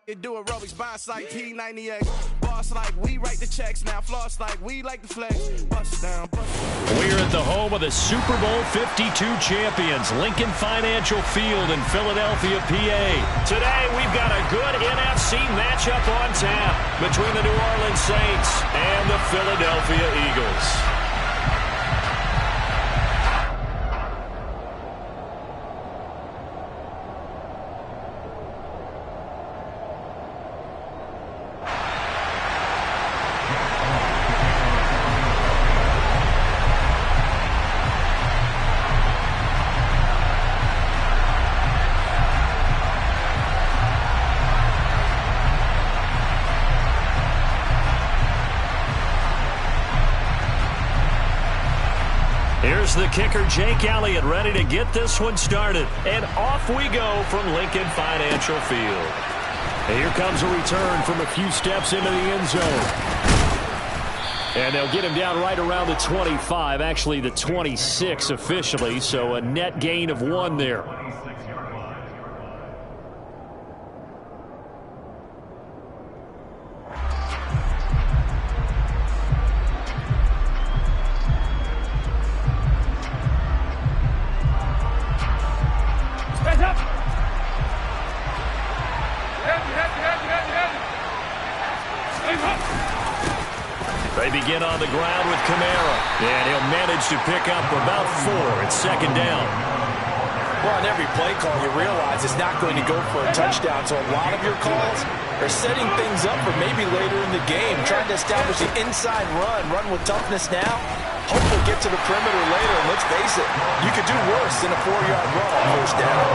Do aerobics, bond site P90X. Boss like we write the checks now. Floss like we like the flex. Bust down, bust down. We're at the home of the Super Bowl 52 champions, Lincoln Financial Field in Philadelphia, PA. Today we've got a good NFC matchup on tap between the New Orleans Saints and the Philadelphia Eagles. Here's the kicker, Jake Elliott, ready to get this one started. And off we go from Lincoln Financial Field. And here comes a return from a few steps into the end zone. And they'll get him down right around the 25, actually the 26 officially, so a net gain of 1 there. They begin on the ground with Kamara, and he'll manage to pick up about 4. It's second down. Well, on every play call, you realize it's not going to go for a touchdown, so a lot of your calls are setting things up for maybe later in the game, trying to establish the inside run with toughness now. Hopefully get to the perimeter later, and let's face it, you could do worse than a 4-yard run on first down.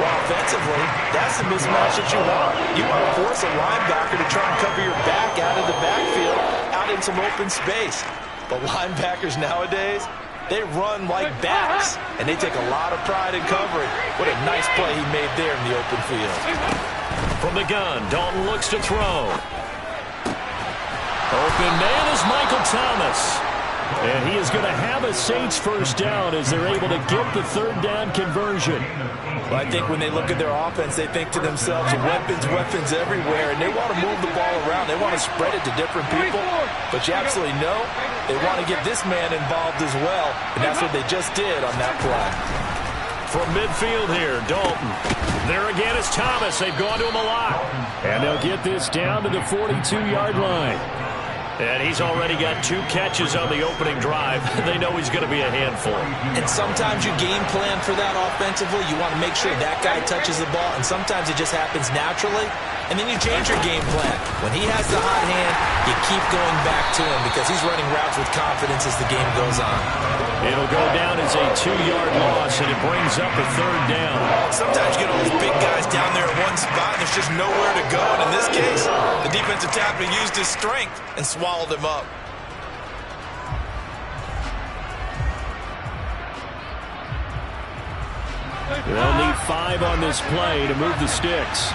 Well, offensively, that's the mismatch that you want. You want to force a linebacker to try and cover your back out of the backfield, out in some open space. But linebackers nowadays, they run like backs, and they take a lot of pride in covering. What a nice play he made there in the open field. From the gun, Dalton looks to throw. Open man is Michael Thomas. And he is going to have a Saints first down as they're able to get the third down conversion. Well, I think when they look at their offense, they think to themselves, weapons everywhere, and they want to move the ball around. They want to spread it to different people, but you absolutely know they want to get this man involved as well, and that's what they just did on that play. From midfield here, Dalton. There again is Thomas. They've gone to him a lot. And they'll get this down to the 42-yard line. And he's already got 2 catches on the opening drive. They know he's going to be a handful. And sometimes you game plan for that offensively. You want to make sure that guy touches the ball, and sometimes it just happens naturally. And then you change your game plan. When he has the hot hand, you keep going back to him because he's running routes with confidence as the game goes on. It'll go down as a 2-yard loss, and it brings up a third down. Sometimes you get all those big guys down there in one spot, and there's just nowhere to go. And in this case, the defensive tackle used his strength and swallowed him up. They'll need 5 on this play to move the sticks.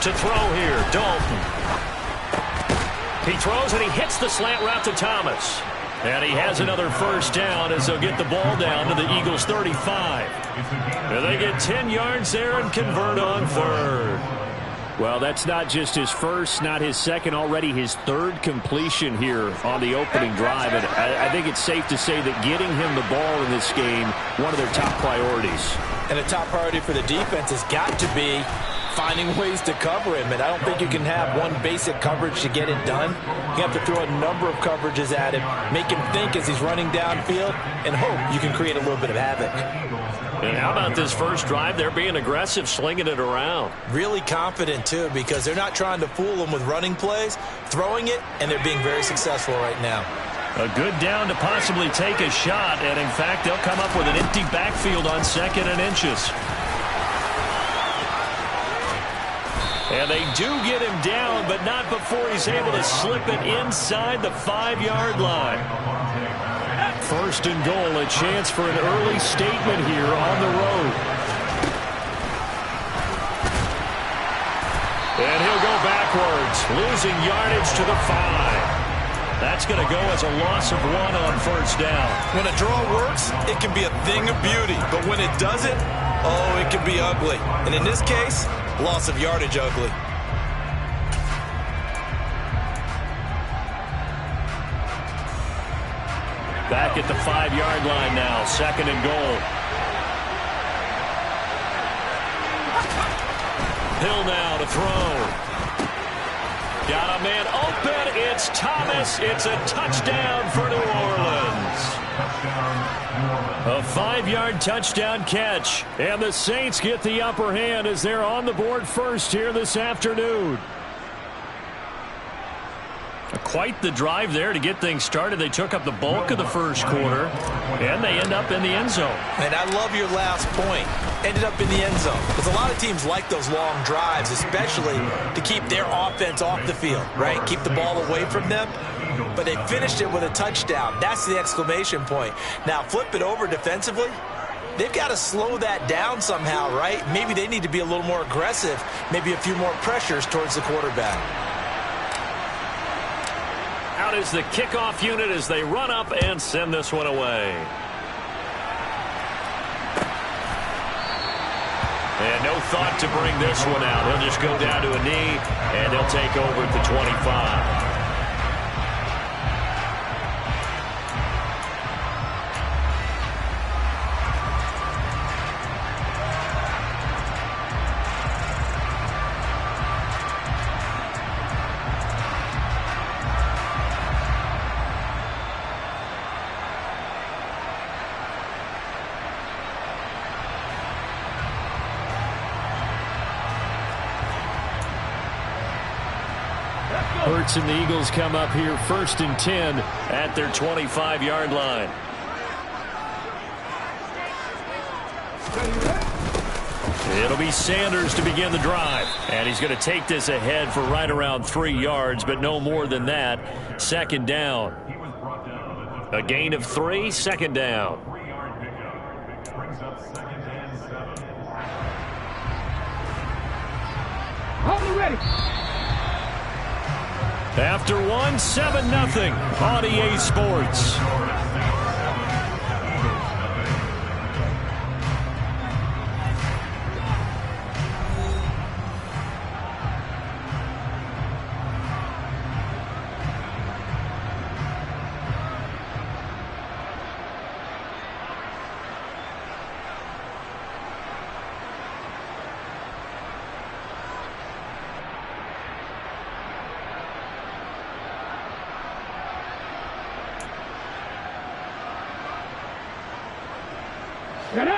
To throw here, Dalton. He throws and he hits the slant route to Thomas. And he has another first down as they'll get the ball down to the Eagles' 35. And they get 10 yards there and convert on third. Well, that's not just his first, not his second, already his third completion here on the opening drive. And I think it's safe to say that getting him the ball in this game, one of their top priorities. And a top priority for the defense has got to be finding ways to cover him, and I don't think you can have one basic coverage to get it done. You have to throw a number of coverages at him, make him think as he's running downfield, and hope you can create a little bit of havoc. And how about this first drive? They're being aggressive, slinging it around. Really confident, too, because they're not trying to fool them with running plays, throwing it, and they're being very successful right now. A good down to possibly take a shot, and in fact, they'll come up with an empty backfield on 2nd and inches. And they do get him down, but not before he's able to slip it inside the 5-yard line. 1st and goal, a chance for an early statement here on the road. And he'll go backwards, losing yardage to the 5. That's going to go as a loss of 1 on first down. When a draw works, it can be a thing of beauty. But when it doesn't, oh, it can be ugly. And in this case, loss of yardage ugly. Back at the 5-yard line now, 2nd and goal. Hill now to throw. Got a man open. It's Thomas. It's a touchdown for New Orleans. A 5-yard touchdown catch. And the Saints get the upper hand as they're on the board first here this afternoon. Quite the drive there to get things started. They took up the bulk of the first quarter, and they end up in the end zone. And I love your last point. Ended up in the end zone. Because a lot of teams like those long drives, especially to keep their offense off the field, right? Keep the ball away from them. But they finished it with a touchdown. That's the exclamation point. Now, flip it over defensively. They've got to slow that down somehow, right? Maybe they need to be a little more aggressive. Maybe a few more pressures towards the quarterback. Out is the kickoff unit as they run up and send this one away. And no thought to bring this one out. He'll just go down to a knee, and they'll take over at the 25. Hurts and the Eagles come up here 1st and 10 at their 25-yard line. It'll be Sanders to begin the drive. And he's going to take this ahead for right around 3 yards, but no more than that. 2nd down. A gain of 3, 2nd down. Hold it ready. After 1, 7-0 on EA Sports.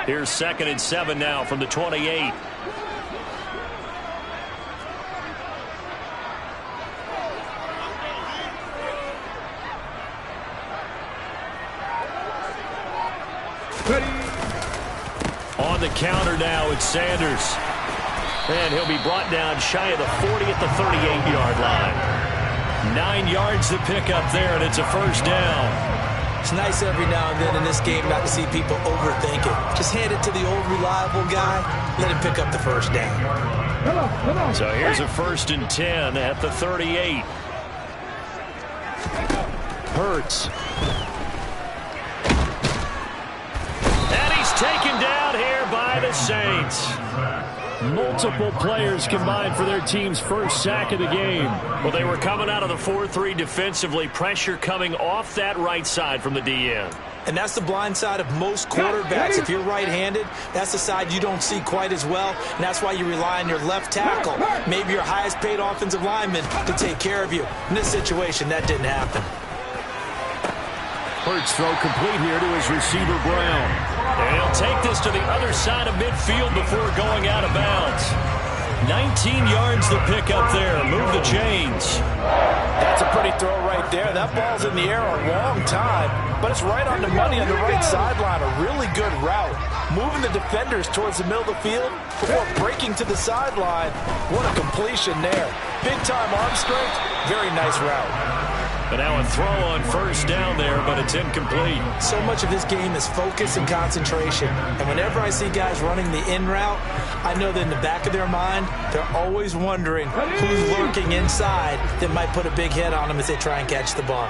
Here's 2nd and 7 now from the 28. On the counter now, it's Sanders. And he'll be brought down shy of the 40 at the 38-yard line. 9 yards to pick up there, and it's a 1st down. It's nice every now and then in this game not to see people overthink it. Just hand it to the old reliable guy. Let him pick up the 1st down. So here's a 1st and 10 at the 38. Hurts. And he's taken down here by the Saints. Multiple players combined for their team's 1st sack of the game. Well, they were coming out of the 4-3 defensively. Pressure coming off that right side from the DN. And that's the blind side of most quarterbacks. If you're right-handed, that's the side you don't see quite as well. And that's why you rely on your left tackle, maybe your highest-paid offensive lineman, to take care of you. In this situation, that didn't happen. Hurts throw complete here to his receiver, Brown. And he'll take this to the other side of midfield before going out of bounds. 19 yards to pick up there. Move the chains. That's a pretty throw right there. That ball's in the air a long time, but it's right on the money on the right sideline. A really good route. Moving the defenders towards the middle of the field before breaking to the sideline. What a completion there. Big-time arm strength. Very nice route. But now a throw on 1st down there, but it's incomplete. So much of this game is focus and concentration. And whenever I see guys running the in route, I know that in the back of their mind, they're always wondering who's lurking inside that might put a big hit on them as they try and catch the ball.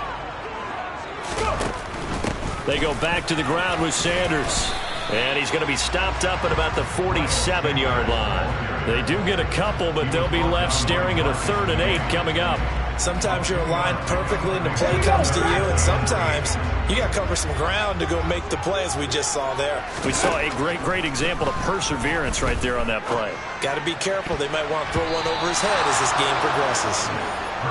They go back to the ground with Sanders. And he's going to be stopped up at about the 47-yard line. They do get a couple, but they'll be left staring at a 3rd and 8 coming up. Sometimes you're aligned perfectly and the play comes to you, and sometimes you got to cover some ground to go make the play, as we just saw there. We saw a great example of perseverance right there on that play. Got to be careful. They might want to throw one over his head as this game progresses.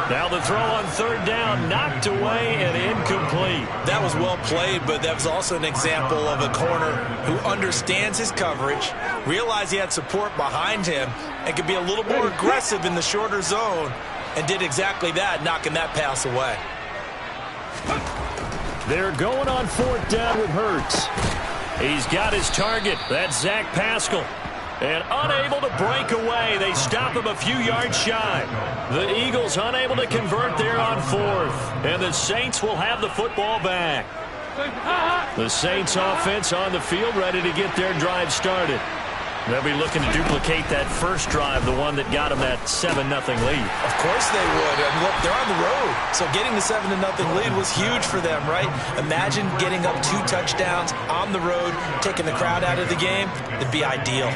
Now the throw on 3rd down, knocked away and incomplete. That was well played, but that was also an example of a corner who understands his coverage, realized he had support behind him, and could be a little more aggressive in the shorter zone, and did exactly that, knocking that pass away. They're going on 4th down with Hurts. He's got his target. That's Zach Pascal. And unable to break away. They stop him a few yards shy. The Eagles unable to convert there on 4th. And the Saints will have the football back. The Saints offense on the field, ready to get their drive started. They'll be looking to duplicate that first drive, the one that got them that 7-0 lead. Of course they would. I mean, look, they're on the road. So getting the 7-0 lead was huge for them, right? Imagine getting up 2 touchdowns on the road, taking the crowd out of the game. It'd be ideal.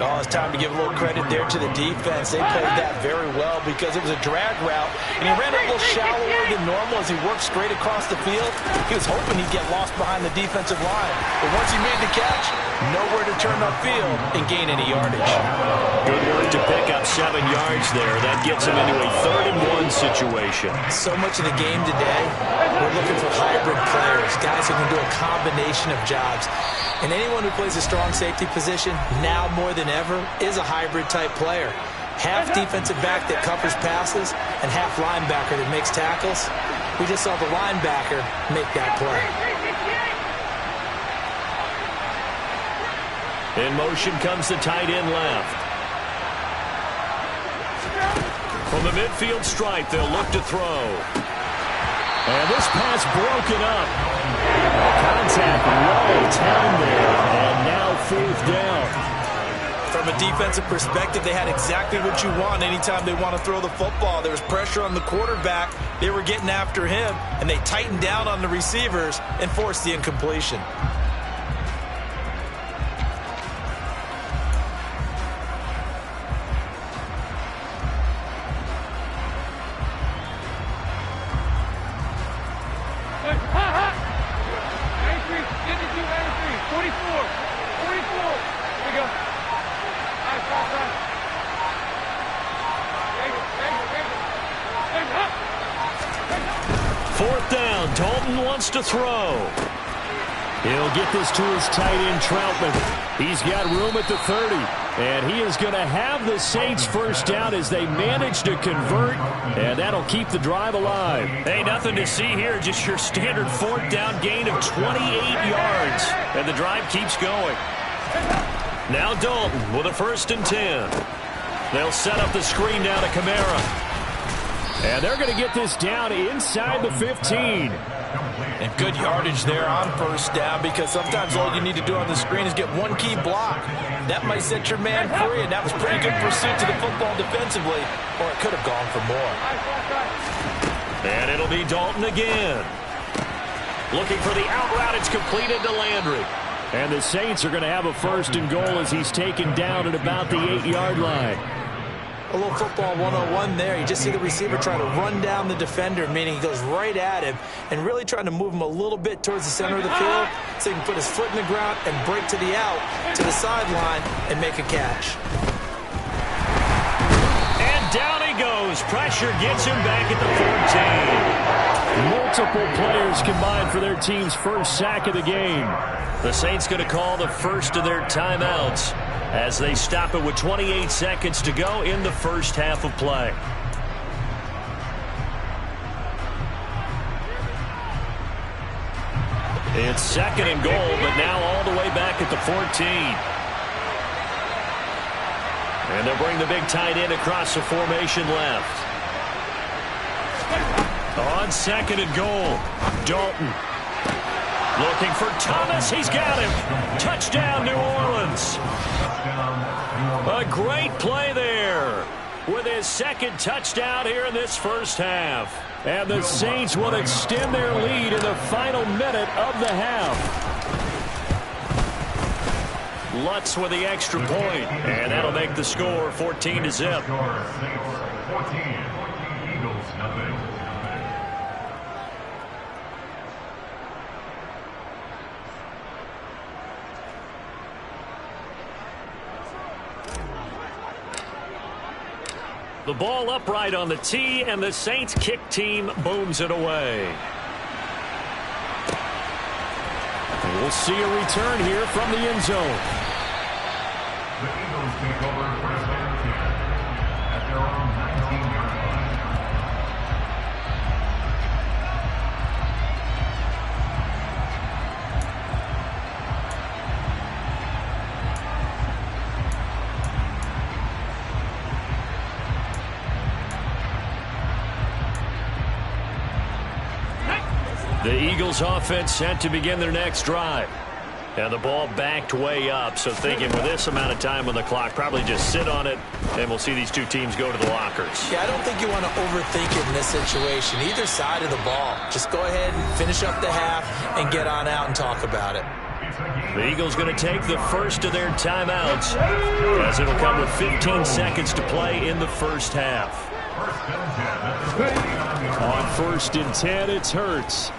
Oh, it's time to give a little credit there to the defense. They played that very well because it was a drag route, and he ran a little shallower than normal as he worked straight across the field. He was hoping he'd get lost behind the defensive line, but once he made the catch, nowhere to turn upfield and gain any yardage. Good work to pick up 7 yards there. That gets him into a 3rd and 1 situation. So much of the game today, we're looking for hybrid players, guys who can do a combination of jobs. And anyone who plays a strong safety position, now more than ever, is a hybrid-type player. Half defensive back that covers passes and half linebacker that makes tackles. We just saw the linebacker make that play. In motion comes the tight end left. From the midfield stripe, they'll look to throw. And this pass broken up. Contact low down there, and now 4th down. From a defensive perspective, they had exactly what you want anytime they want to throw the football. There was pressure on the quarterback. They were getting after him, and they tightened down on the receivers and forced the incompletion. To throw. He'll get this to his tight end, Troutman. He's got room at the 30, and he is going to have the Saints 1st down as they manage to convert, and that'll keep the drive alive. Hey, nothing to see here, just your standard 4th down gain of 28 yards, and the drive keeps going. Now Dalton with a 1st and 10. They'll set up the screen down to Kamara. And they're going to get this down inside the 15. And good yardage there on 1st down, because sometimes all you need to do on the screen is get one key block. That might set your man free, and that was pretty good pursuit to the football defensively, or it could have gone for more. And it'll be Dalton again. Looking for the out route. It's completed to Landry. And the Saints are going to have a 1st and goal as he's taken down at about the 8-yard line. A little football 101 there. You just see the receiver try to run down the defender, meaning he goes right at him and really trying to move him a little bit towards the center of the field so he can put his foot in the ground and break to the out, to the sideline, and make a catch. And down he goes. Pressure gets him back at the 14. Multiple players combined for their team's 1st sack of the game. The Saints going to call the first of their timeouts as they stop it with 28 seconds to go in the 1st half of play. It's 2nd and goal, but now all the way back at the 14. And they'll bring the big tight end across the formation left. On 2nd and goal, Dalton. Looking for Thomas. He's got him. Touchdown, New Orleans. A great play there with his 2nd touchdown here in this 1st half. And the Saints will extend their lead in the final minute of the half. Lutz with the extra point, and that'll make the score 14-0. The ball upright on the tee, and the Saints kick team booms it away. And we'll see a return here from the end zone. The Eagles take over first and 10 at their own 19-yard line. The Eagles offense set to begin their next drive. And the ball backed way up, so thinking with this amount of time on the clock, probably just sit on it, and we'll see these two teams go to the lockers. Yeah, I don't think you want to overthink it in this situation. Either side of the ball. Just go ahead and finish up the half and get on out and talk about it. The Eagles going to take the first of their timeouts, as it'll come with 15 seconds to play in the first half. On 1st and 10, it's Hurts.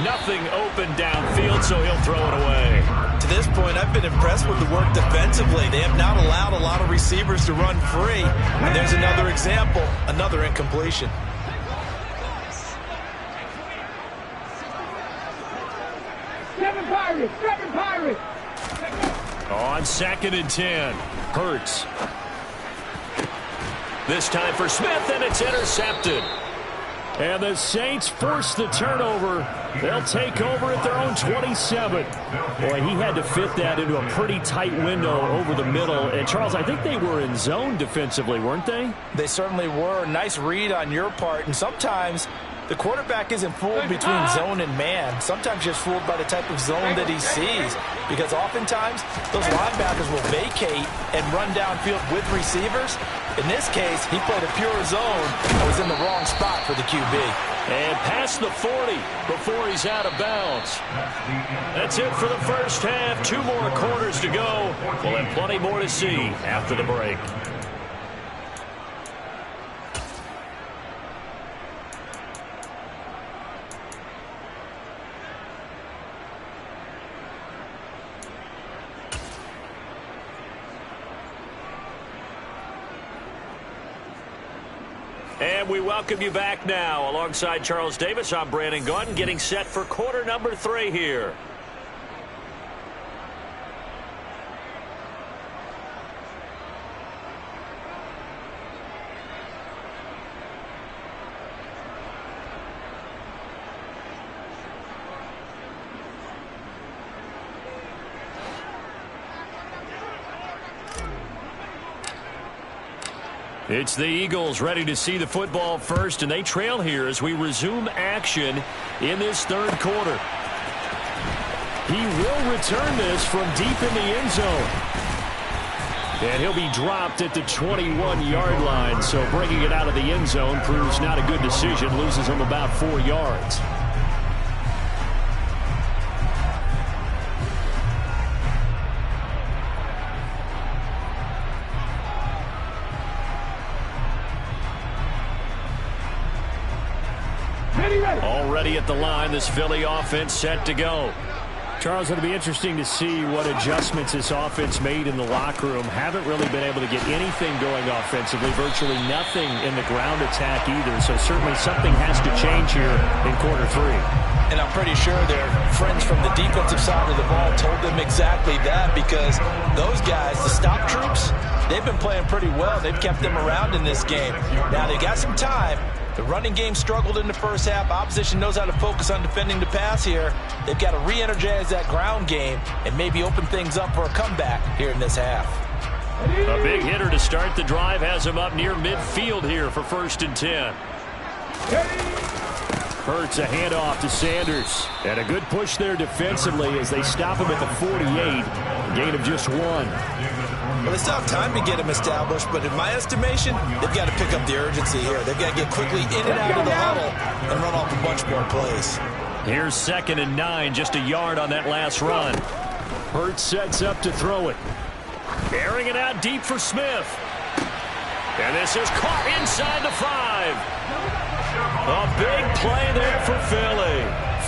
Nothing open downfield, so he'll throw it away. To this point, I've been impressed with the work defensively. They have not allowed a lot of receivers to run free. And there's another example, another incompletion. Seven Pirates! On 2nd and 10, Hurts. This time for Smith, and it's intercepted. And the Saints force the turnover. They'll take over at their own 27. Boy, he had to fit that into a pretty tight window over the middle. And, Charles, I think they were in zone defensively, weren't they? They certainly were. Nice read on your part. And sometimes the quarterback isn't fooled between zone and man. Sometimes just fooled by the type of zone that he sees. Because oftentimes those linebackers will vacate and run downfield with receivers. In this case, he played a pure zone and was in the wrong spot for the QB. And past the 40 before he's out of bounds. That's it for the first half. 2 more quarters to go. We'll have plenty more to see after the break. And we welcome you back now. Alongside Charles Davis, I'm Brandon Gaudin, getting set for quarter number 3 here. It's the Eagles ready to see the football first, and they trail here as we resume action in this 3rd quarter. He will return this from deep in the end zone. And he'll be dropped at the 21-yard line, so bringing it out of the end zone proves not a good decision, loses him about 4 yards. Already at the line, this Philly offense set to go. Charles, it'll be interesting to see what adjustments this offense made in the locker room. Haven't really been able to get anything going offensively, virtually nothing in the ground attack either. So certainly something has to change here in quarter 3. And I'm pretty sure their friends from the defensive side of the ball told them exactly that, because those guys, the stop troops, they've been playing pretty well. They've kept them around in this game. Now they got some time. The running game struggled in the first half. Opposition knows how to focus on defending the pass here. They've got to re-energize that ground game and maybe open things up for a comeback here in this half. A big hitter to start the drive has him up near midfield here for 1st and 10. Hurts, a handoff to Sanders. And a good push there defensively as they stop him at the 48. A gain of just 1. Well, they still have time to get him established, but in my estimation, they've got to pick up the urgency here. They've got to get quickly in and out of the huddle and run off a bunch more plays. Here's 2nd and 9, just a yard on that last run. Hurts sets up to throw it. Airing it out deep for Smith. And this is caught inside the 5. A big play there for Philly.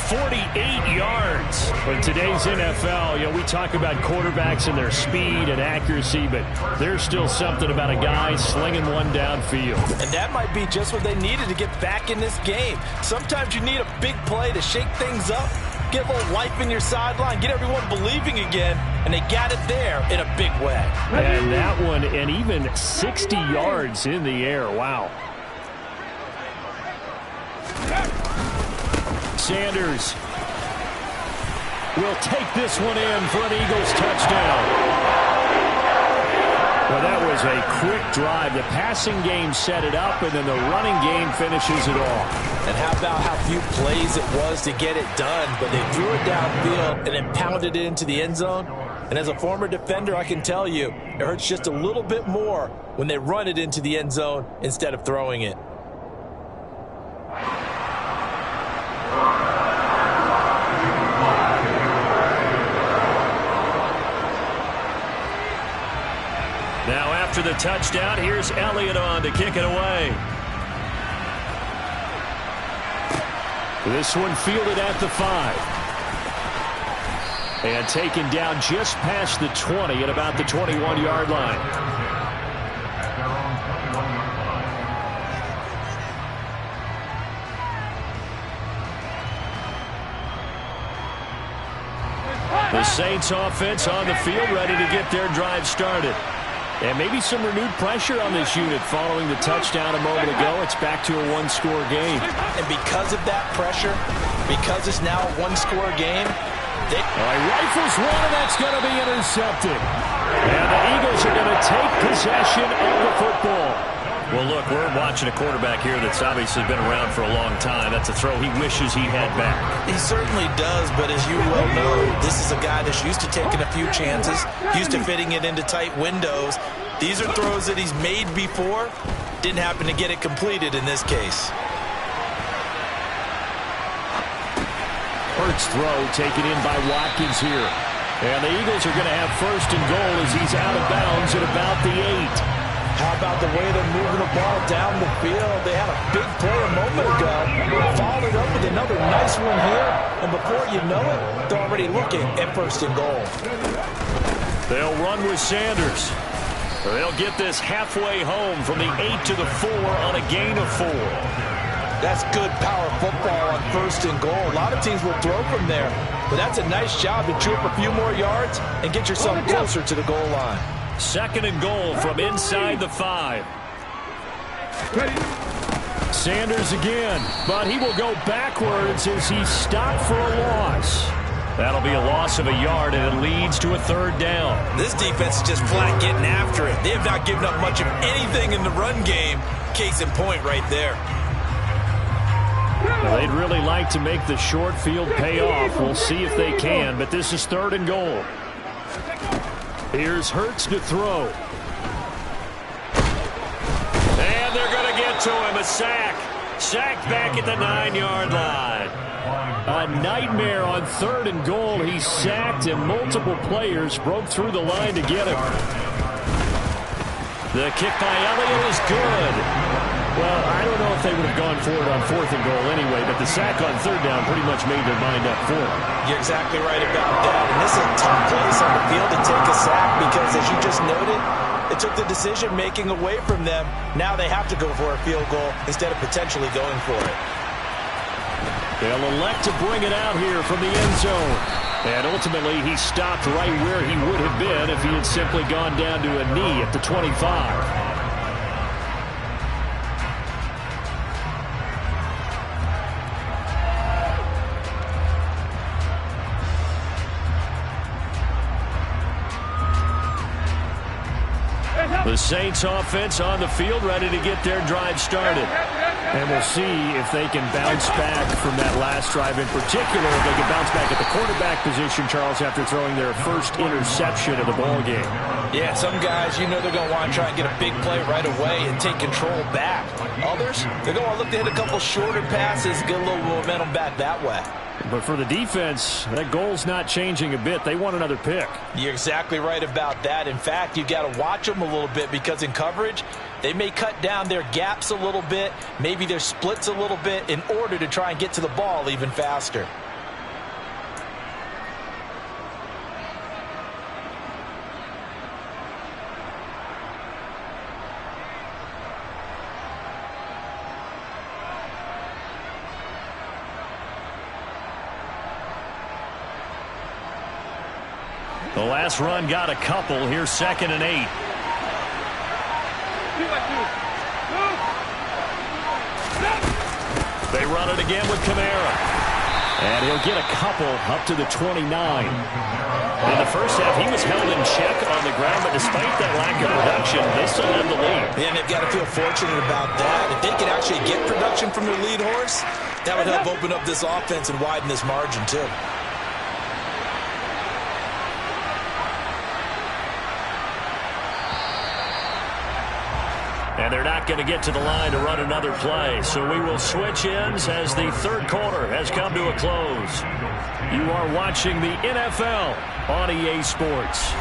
48 yards. In today's NFL, we talk about quarterbacks and their speed and accuracy, but there's still something about a guy slinging one downfield. And that might be just what they needed to get back in this game. Sometimes you need a big play to shake things up, get a little life in your sideline, get everyone believing again, and they got it there in a big way. And that one, and even 60 yards in the air. Wow. Sanders will take this one in for an Eagles touchdown. Well, that was a quick drive. The passing game set it up, and then the running game finishes it off. And how about how few plays it was to get it done, but they threw it downfield and then pounded it into the end zone. And as a former defender, I can tell you, it hurts just a little bit more when they run it into the end zone instead of throwing it. Now after the touchdown, here's Elliott on to kick it away. This one fielded at the 5. And taken down just past the 20 at about the 21-yard line. The Saints offense on the field, ready to get their drive started. And maybe some renewed pressure on this unit following the touchdown a moment ago. It's back to a one-score game. And because of that pressure, because it's now a one-score game, he rifles one, and that's going to be intercepted. And the Eagles are going to take possession of the football. Well, look, we're watching a quarterback here that's obviously been around for a long time. That's a throw he wishes he had back. He certainly does, but as you well know, this is a guy that's used to taking a few chances, used to fitting it into tight windows. These are throws that he's made before. Didn't happen to get it completed in this case. Hurts throw taken in by Watkins here. And the Eagles are going to have 1st and goal as he's out of bounds at about the 8. How about the way they're moving the ball down the field? They had a big play a moment ago. Followed up with another nice one here. And before you know it, they're already looking at 1st and goal. They'll run with Sanders. They'll get this halfway home from the 8 to the 4 on a gain of 4. That's good power football on 1st and goal. A lot of teams will throw from there. But that's a nice job to chew up a few more yards and get yourself closer to the goal line. 2nd and goal from inside the 5. Sanders again, but he will go backwards as he's stopped for a loss. That'll be a loss of a yard, and it leads to a 3rd down. This defense is just flat getting after it. They have not given up much of anything in the run game. Case in point right there. Well, they'd really like to make the short field pay off. We'll see if they can, but this is 3rd and goal. Here's Hurts to throw. And they're going to get to him. A sack. Sacked back at the 9-yard line. A nightmare on 3rd and goal. He's sacked, and multiple players broke through the line to get him. The kick by Elliott is good. Well, I don't know if they would have gone for it on 4th and goal anyway, but the sack on 3rd down pretty much made their mind up for it. You're exactly right about that. And this is a tough place on the field to take a sack because, as you just noted, it took the decision-making away from them. Now they have to go for a field goal instead of potentially going for it. They'll elect to bring it out here from the end zone. And ultimately, he stopped right where he would have been if he had simply gone down to a knee at the 25. The Saints offense on the field, ready to get their drive started. And we'll see if they can bounce back from that last drive in particular. If they can bounce back at the quarterback position, Charles, after throwing their first interception of the ball game. Yeah, some guys, they're going to want to try and get a big play right away and take control back. Others, they're going to look to hit a couple shorter passes, get a little momentum back that way. But for the defense, that goal's not changing a bit. They want another pick. You're exactly right about that. In fact, you've got to watch them a little bit because in coverage, they may cut down their gaps a little bit, maybe their splits a little bit in order to try and get to the ball even faster. The last run got a couple. Here's 2nd and 8. They run it again with Kamara. And he'll get a couple up to the 29. In the first half, he was held in check on the ground, but despite that lack of production, they still have the lead. And they've got to feel fortunate about that. If they could actually get production from their lead horse, that would help open up this offense and widen this margin too. And they're not going to get to the line to run another play. So we will switch ends as the third quarter has come to a close. You are watching the NFL on EA Sports.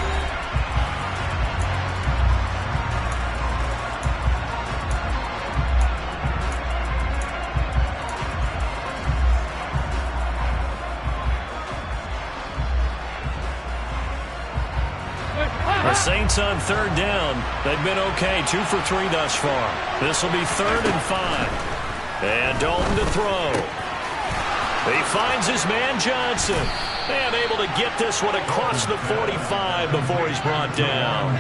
The Saints on third down. They've been okay, 2 for 3 thus far. This will be 3rd and 5. And Dalton to throw. He finds his man Johnson. And able to get this one across the 45 before he's brought down.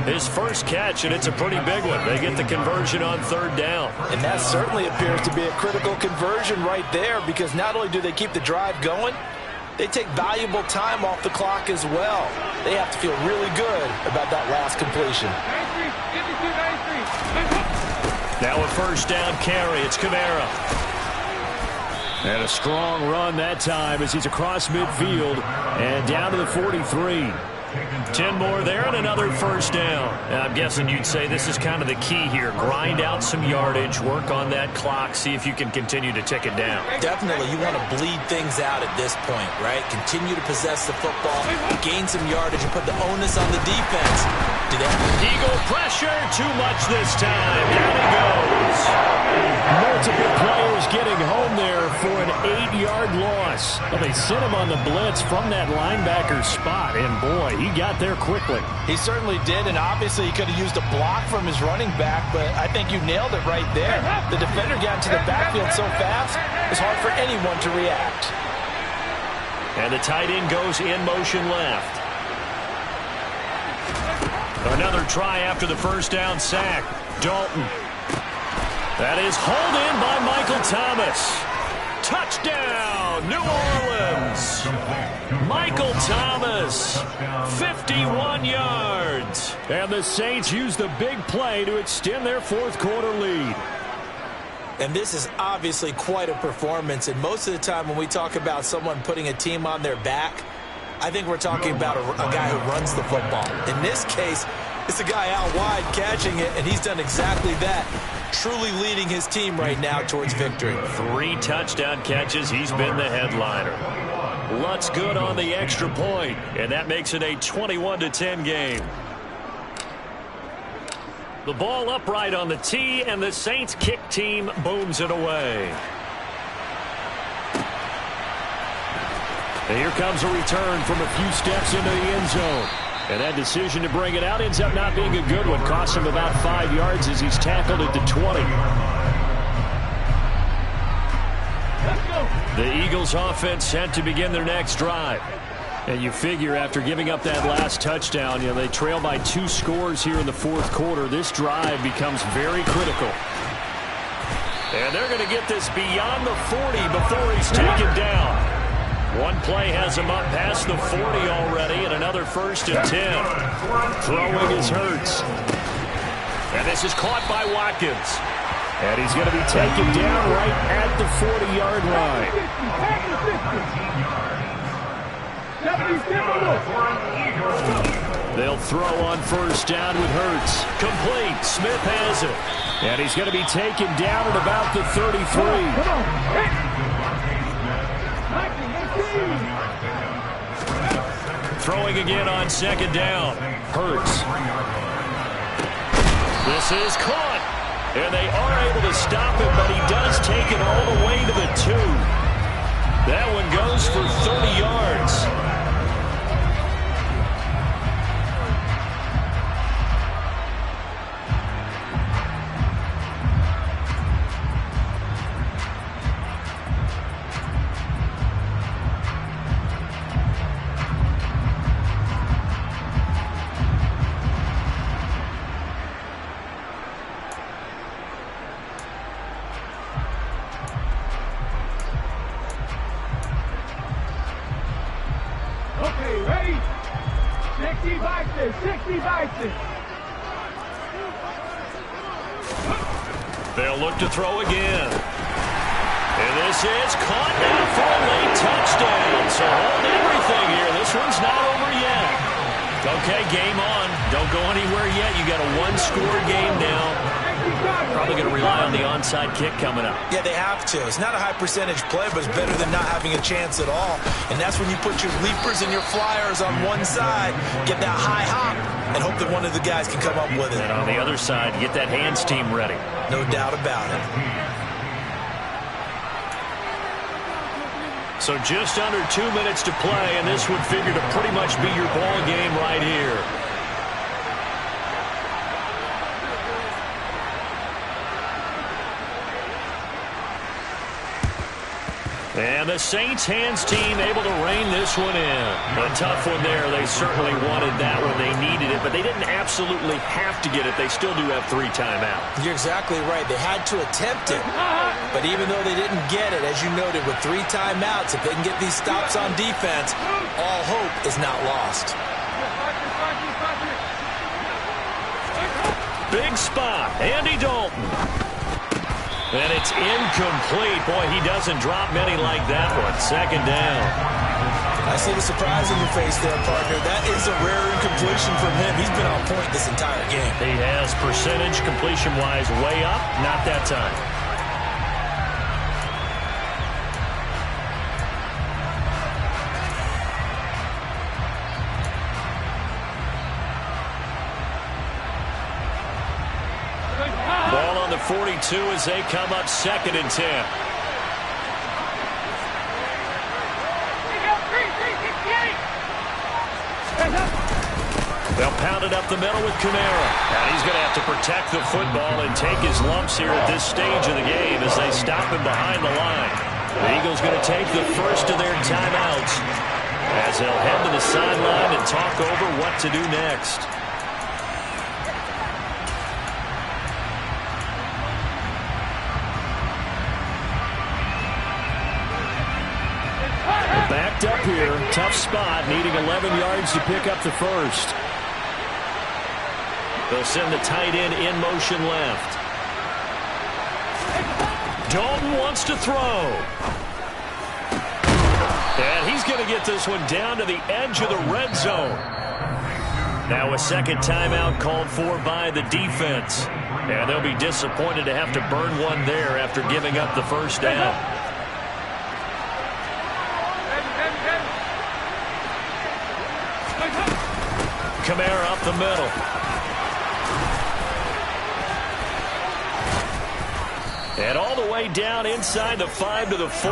His first catch, and it's a pretty big one. They get the conversion on third down. And that certainly appears to be a critical conversion right there, because not only do they keep the drive going, they take valuable time off the clock as well. They have to feel really good about that last completion. Now a first down carry. It's Kamara. And a strong run that time as he's across midfield and down to the 43. 10 more there and another first down. I'm guessing you'd say this is kind of the key here. Grind out some yardage, work on that clock, see if you can continue to tick it down. Definitely, you want to bleed things out at this point, right? Continue to possess the football, gain some yardage, and put the onus on the defense. Eagle pressure, too much this time. Down he goes. Multiple players getting home there for an 8-yard loss. Well, they sent him on the blitz from that linebacker spot, and boy, he got there quickly. He certainly did, and obviously he could have used a block from his running back, but I think you nailed it right there. The defender got into the backfield so fast, it's hard for anyone to react. And the tight end goes in motion left. Another try after the first down sack. Dalton. That is hauled in by Michael Thomas. Touchdown, New Orleans. Michael Thomas, 51 yards. And the Saints use the big play to extend their fourth quarter lead. And this is obviously quite a performance. And most of the time when we talk about someone putting a team on their back, I think we're talking about a guy who runs the football. In this case, it's a guy out wide catching it, and he's done exactly that. Truly leading his team right now towards victory. 3 touchdown catches. He's been the headliner. Lutz good on the extra point, and that makes it a 21-10 game. The ball upright on the tee, and the Saints kick team booms it away. And here comes a return from a few steps into the end zone. And that decision to bring it out ends up not being a good one. Costs him about 5 yards as he's tackled at the 20. The Eagles offense set to begin their next drive. And you figure after giving up that last touchdown, they trail by 2 scores here in the fourth quarter. This drive becomes very critical. And they're going to get this beyond the 40 before he's taken down. One play has him up past the 40 already, and another 1st and 10. Throwing is Hurts. And this is caught by Watkins. And he's going to be taken down right at the 40-yard line. 70. They'll throw on first down with Hurts. Complete. Smith has it. And he's going to be taken down at about the 33. Throwing again on second down. Hurts. This is caught. And they are able to stop him, but he does take it all the way to the 2. That one goes for 30 yards. Okay, ready? 60 biceps, 60 biceps. They'll look to throw again. And this is caught now for a late touchdown. So hold everything here. This one's not over yet. Okay, game on. Don't go anywhere yet. You got a one-score game now. Probably going to rely on the onside kick coming up. Yeah, they have to. It's not a high percentage play, but it's better than not having a chance at all. And that's when you put your leapers and your flyers on one side, get that high hop, and hope that one of the guys can come up with it. And on the other side, get that hands team ready. No doubt about it. So just under 2 minutes to play, and this would figure to pretty much be your ball game right here. And the Saints hands team able to rein this one in. A tough one there. They certainly wanted that when they needed it, but they didn't absolutely have to get it. They still do have 3 timeouts. You're exactly right. They had to attempt it. But even though they didn't get it, as you noted, with 3 timeouts, if they can get these stops on defense, all hope is not lost. Big spot. Andy Dalton. And it's incomplete. Boy, he doesn't drop many like that one. Second down. I see the surprise on your face there, partner. That is a rare incompletion from him. He's been on point this entire game. He has percentage completion-wise way up. Not that time. Ball on the 42 as they come up 2nd and 10. They'll pound it up the middle with Kamara. And he's going to have to protect the football and take his lumps here at this stage of the game as they stop him behind the line. The Eagles going to take the first of their timeouts as they'll head to the sideline and talk over what to do next. Backed up here, tough spot, needing 11 yards to pick up the first. They'll send the tight end in motion left. Dalton wants to throw. And he's going to get this one down to the edge of the red zone. Now a second timeout called for by the defense. And they'll be disappointed to have to burn one there after giving up the first down. Kamara up the middle. And all the way down inside the 5 to the 4.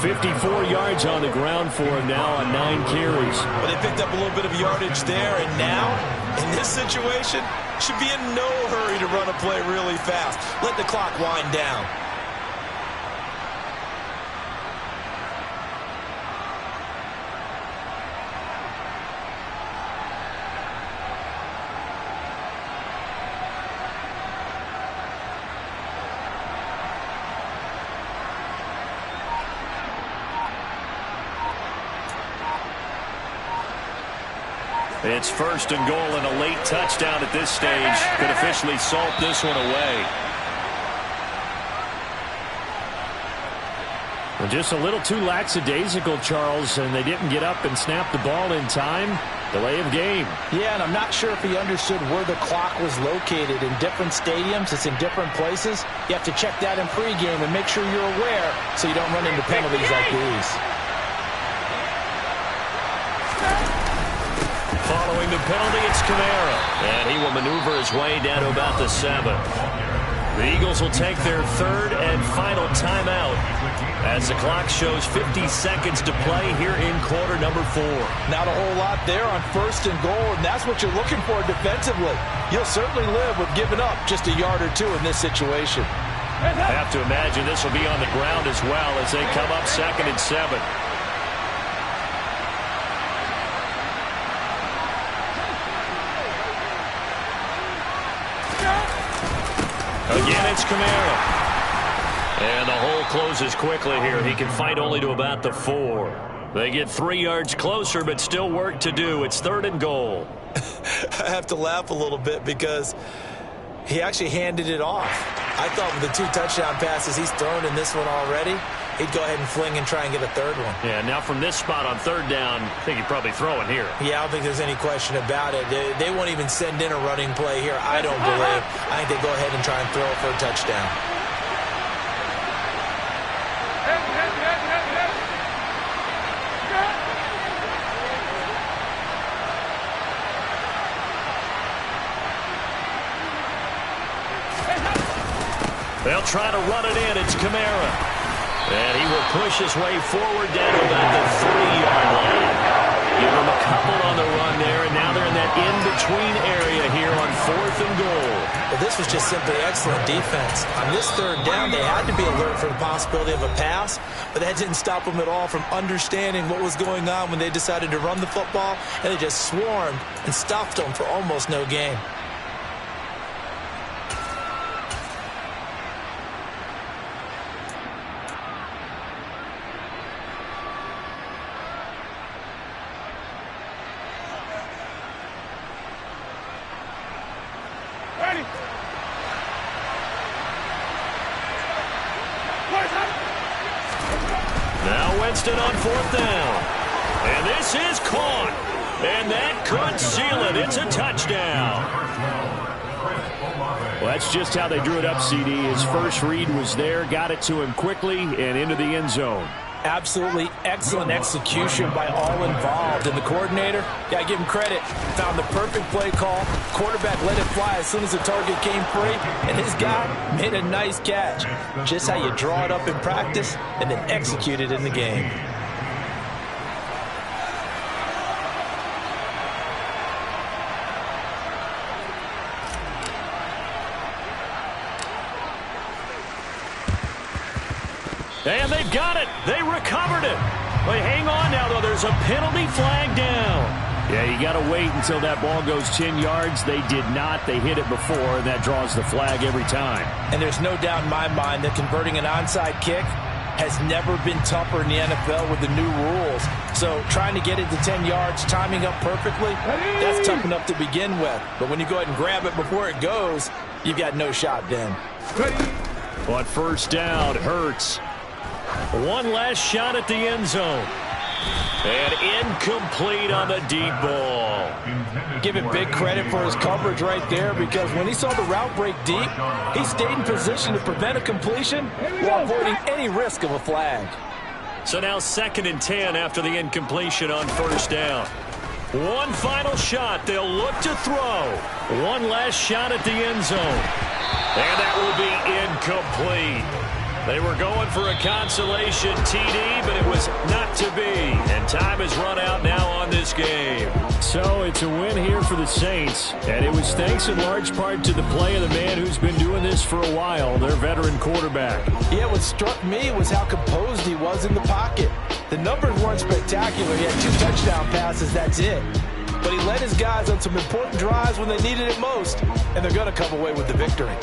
54 yards on the ground for him now on 9 carries. Well, they picked up a little bit of yardage there, and now, in this situation, should be in no hurry to run a play really fast. Let the clock wind down. It's 1st and goal and a late touchdown at this stage could officially salt this one away. Just a little too lackadaisical, Charles, and they didn't get up and snap the ball in time. Delay of game. Yeah, and I'm not sure if he understood where the clock was located. In different stadiums, it's in different places. You have to check that in pregame and make sure you're aware so you don't run into penalties like these. Following the penalty, it's Kamara. And he will maneuver his way down to about the 7. The Eagles will take their third and final timeout as the clock shows 50 seconds to play here in quarter number 4. Not a whole lot there on 1st and goal, and that's what you're looking for defensively. You'll certainly live with giving up just a yard or two in this situation. I have to imagine this will be on the ground as well as they come up 2nd and 7. Again, it's Kamara. And the hole closes quickly here. He can fight only to about the 4. They get 3 yards closer, but still work to do. It's 3rd and goal. I have to laugh a little bit because he actually handed it off. I thought with the 2 touchdown passes he's thrown in this one already, he'd go ahead and fling and try and get a 3rd one. Yeah, now from this spot on 3rd down, I think he'd probably throw it here. Yeah, I don't think there's any question about it. They won't even send in a running play here, I don't believe. I think they go ahead and try and throw it for a touchdown. They'll try to run it in. It's Kamara. And he will push his way forward down to about the 3-yard line. Give him a couple on the run there, and now they're in that in-between area here on 4th and goal. Well, this was just simply excellent defense. On this 3rd down, they had to be alert for the possibility of a pass, but that didn't stop them at all from understanding what was going on when they decided to run the football, and they just swarmed and stopped them for almost no gain. Now Winston on 4th down. And this is caught. And that could seal it. It's a touchdown. Well, that's just how they drew it up, CD. His first read was there, got it to him quickly, and into the end zone. Absolutely excellent execution by all involved. And the coordinator, got to give him credit, found the perfect play call. Quarterback let it fly as soon as the target came free. And his guy made a nice catch. Just how you draw it up in practice and then execute it in the game. And they've got it. They recovered it. But hang on now, though. There's a penalty flag down. Yeah, you got to wait until that ball goes 10 yards. They did not. They hit it before, and that draws the flag every time. And there's no doubt in my mind that converting an onside kick has never been tougher in the NFL with the new rules. So trying to get it to 10 yards, timing up perfectly, that's tough enough to begin with. But when you go ahead and grab it before it goes, you've got no shot then. On 1st down, Hurts. One last shot at the end zone. And incomplete on the deep ball. Give him big credit for his coverage right there, because when he saw the route break deep, he stayed in position to prevent a completion while avoiding any risk of a flag. So now 2nd and 10 after the incompletion on 1st down. One final shot. They'll look to throw. One last shot at the end zone. And that will be incomplete. They were going for a consolation TD, but it was not to be. And time has run out now on this game. So it's a win here for the Saints. And it was thanks in large part to the play of the man who's been doing this for a while, their veteran quarterback. Yeah, what struck me was how composed he was in the pocket. The numbers weren't spectacular. He had 2 touchdown passes, that's it. But he led his guys on some important drives when they needed it most. And they're going to come away with the victory.